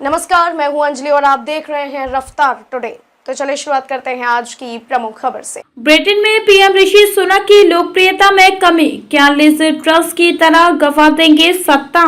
नमस्कार, मैं हूं अंजलि और आप देख रहे हैं रफ्तार टुडे। तो चलिए शुरुआत करते हैं आज की प्रमुख खबर से। ब्रिटेन में पीएम ऋषि सुनक की लोकप्रियता में कमी, क्या लिज ट्रस की तरह गंवा देंगे सत्ता।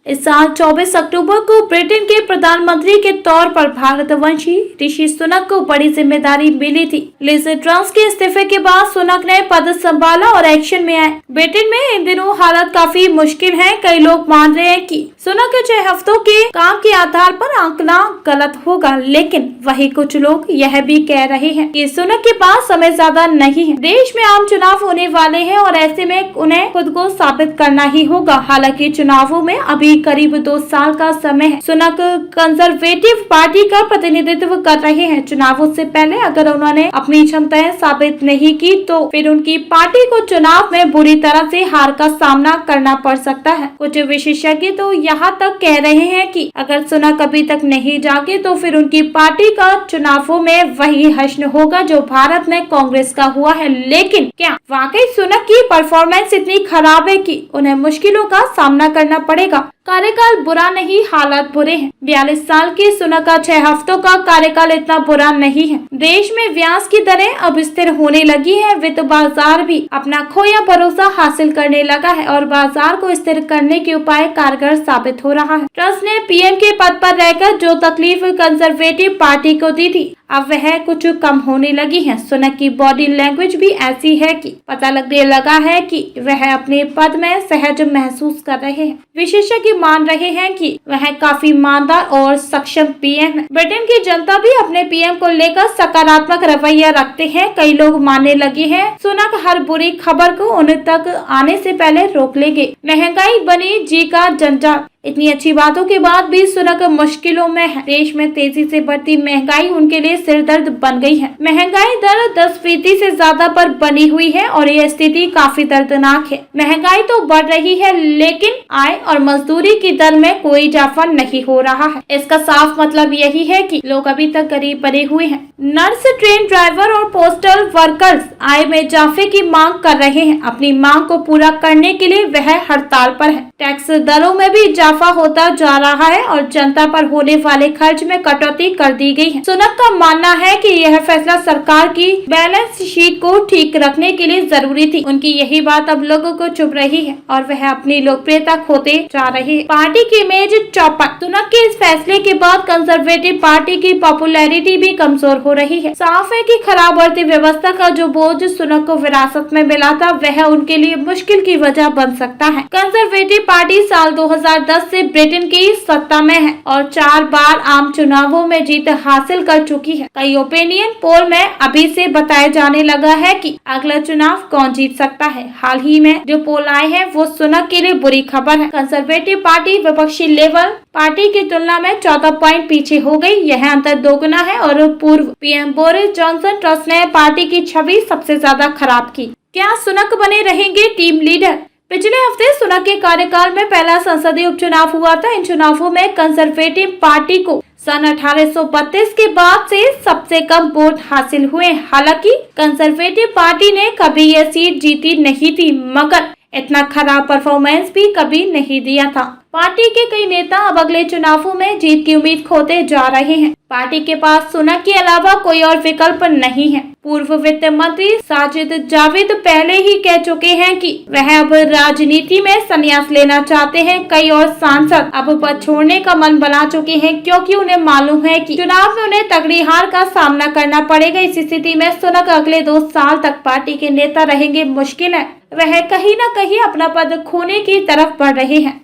इस साल 24 अक्टूबर को ब्रिटेन के प्रधानमंत्री के तौर पर भारतवंशी ऋषि सुनक को बड़ी जिम्मेदारी मिली थी। लिज ट्रस के इस्तीफे के बाद सुनक ने पद संभाला और एक्शन में आए। ब्रिटेन में इन दिनों हालत काफी मुश्किल है। कई लोग मान रहे हैं कि सुनक के 6 हफ्तों के काम के आधार पर आंकना गलत होगा, लेकिन वही कुछ लोग यह भी कह रहे हैं कि सुनक के पास समय ज्यादा नहीं है। देश में आम चुनाव होने वाले हैं और ऐसे में उन्हें खुद को साबित करना ही होगा। हालांकि चुनावों में अभी करीब 2 साल का समय है। सुनक कंजर्वेटिव पार्टी का प्रतिनिधित्व कर रहे हैं। चुनावों से पहले अगर उन्होंने अपनी क्षमताएं साबित नहीं की तो फिर उनकी पार्टी को चुनाव में बुरी तरह से हार का सामना करना पड़ सकता है। कुछ विशेषज्ञ तो यहाँ तक कह रहे हैं कि अगर सुनक अभी तक नहीं जागे तो फिर उनकी पार्टी का चुनावों में वही हश्न होगा जो भारत में कांग्रेस का हुआ है। लेकिन क्या वाकई सुनक की परफॉर्मेंस इतनी खराब है कि उन्हें मुश्किलों का सामना करना पड़ेगा? कार्यकाल बुरा नहीं, हालात बुरे हैं। 42 साल के सुनक का 6 हफ्तों का कार्यकाल इतना बुरा नहीं है। देश में ब्याज की दरें अब स्थिर होने लगी है। वित्त बाजार भी अपना खोया भरोसा हासिल करने लगा है और बाजार को स्थिर करने के उपाय कारगर साबित हो रहा है। ट्रस ने पीएम के पद पर रहकर जो तकलीफ कंजर्वेटिव पार्टी को दी थी, अब वह कुछ कम होने लगी है। सुनक की बॉडी लैंग्वेज भी ऐसी है कि पता लगने लगा है कि वह अपने पद में सहज महसूस कर रहे हैं। विशेषज्ञ मान रहे हैं कि वह काफी ईमानदार और सक्षम पीएम है। ब्रिटेन की जनता भी अपने पीएम को लेकर सकारात्मक रवैया रखते हैं। कई लोग मानने लगे हैं सुनक हर बुरी खबर को उन तक आने से पहले रोक लेंगे। महंगाई बनी जी का जंजाल। इतनी अच्छी बातों के बाद भी सुनक मुश्किलों में है। देश में तेजी से बढ़ती महंगाई उनके लिए सिरदर्द बन गई है। महंगाई दर 10% से ज्यादा पर बनी हुई है और यह स्थिति काफी दर्दनाक है। महंगाई तो बढ़ रही है लेकिन आय और मजदूरी की दर में कोई इजाफा नहीं हो रहा है। इसका साफ मतलब यही है कि लोग अभी तक गरीब बने हुए हैं। नर्स, ट्रेन ड्राइवर और पोस्टल वर्कर्स आय में इजाफे की मांग कर रहे हैं। अपनी मांग को पूरा करने के लिए वह हड़ताल पर है। टैक्स दरों में भी इजाफा होता जा रहा है और जनता पर होने वाले खर्च में कटौती कर दी गई है। सुनक का मानना है कि यह फैसला सरकार की बैलेंस शीट को ठीक रखने के लिए जरूरी थी। उनकी यही बात अब लोगों को चुभ रही है और वह अपनी लोकप्रियता खोते जा रहे हैं। पार्टी की इमेज चौपट। सुनक के इस फैसले के बाद कंजर्वेटिव पार्टी की पॉपुलैरिटी भी कमजोर हो रही है। साफ है कि खराब अर्थव्यवस्था का जो बोझ सुनक को विरासत में मिला था वह उनके लिए मुश्किल की वजह बन सकता है। कंजर्वेटिव पार्टी साल 2010 से ब्रिटेन की सत्ता में है और 4 बार आम चुनावों में जीत हासिल कर चुकी है। कई ओपिनियन पोल में अभी से बताया जाने लगा है कि अगला चुनाव कौन जीत सकता है। हाल ही में जो पोल आए हैं वो सुनक के लिए बुरी खबर है। कंजर्वेटिव पार्टी विपक्षी लेबर पार्टी की तुलना में 14 पॉइंट पीछे हो गई। यह अंतर दोगुना है और पूर्व पीएम बोरिस जॉनसन ट्रस ने पार्टी की छवि सबसे ज्यादा खराब की। क्या सुनक बने रहेंगे टीम लीडर? पिछले हफ्ते सुनक के कार्यकाल में पहला संसदीय उपचुनाव हुआ था। इन चुनावों में कंजर्वेटिव पार्टी को सन 1832 के बाद से सबसे कम वोट हासिल हुए। हालांकि कंजर्वेटिव पार्टी ने कभी यह सीट जीती नहीं थी, मगर इतना खराब परफॉर्मेंस भी कभी नहीं दिया था। पार्टी के कई नेता अब अगले चुनावों में जीत की उम्मीद खोते जा रहे हैं। पार्टी के पास सुनक के अलावा कोई और विकल्प नहीं है। पूर्व वित्त मंत्री साजिद जाविद पहले ही कह चुके हैं कि वह अब राजनीति में संन्यास लेना चाहते हैं। कई और सांसद अब पद छोड़ने का मन बना चुके हैं क्योंकि उन्हें मालूम है कि चुनाव में उन्हें तगड़ी हार का सामना करना पड़ेगा। इस स्थिति में सुनक अगले 2 साल तक पार्टी के नेता रहेंगे। मुश्किल है, वह कहीं न कहीं अपना पद खोने की तरफ बढ़ रहे हैं।